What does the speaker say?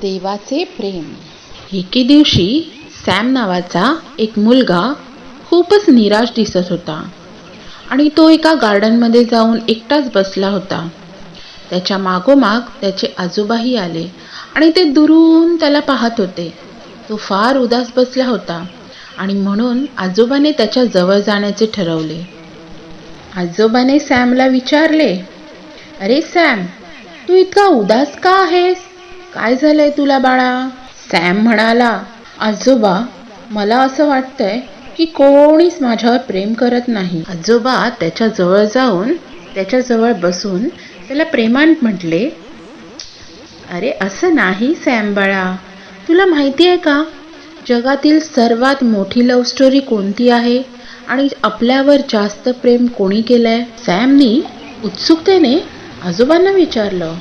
देवाचे प्रेम. एके दिवशी सॅम नावाचा एक मुलगा खूपच निराश दिसत होता आणि तो एका गार्डनमध्ये जाऊन एकटाच बसला होता. त्याच्या मागोमाग त्याचे आजोबाही आले आणि ते दुरून त्याला पाहत होते. तो फार उदास बसला होता आणि म्हणून आजोबाने त्याच्या जवळ जाण्याचे ठरवले. आजोबाने सॅमला विचारले, "अरे सॅम, तू इतका उदास का आहेस? काय झालंय तुला बाळा?" सॅम म्हणाला, "आजोबा, मला असं वाटतंय की कोणीच माझ्यावर प्रेम करत नाही." आजोबा त्याच्या जवळ जाऊन त्याच्या जवळ बसून त्याला प्रेमाने म्हटले, "अरे असं नाही सॅम बाळा, तुला माहिती आहे का, जगातील सर्वात मोठी लव्ह स्टोरी कोणती आहे आणि आपल्यावर जास्त प्रेम कोणी केलंय?" सॅमनी उत्सुकतेने आजोबांना विचारलं.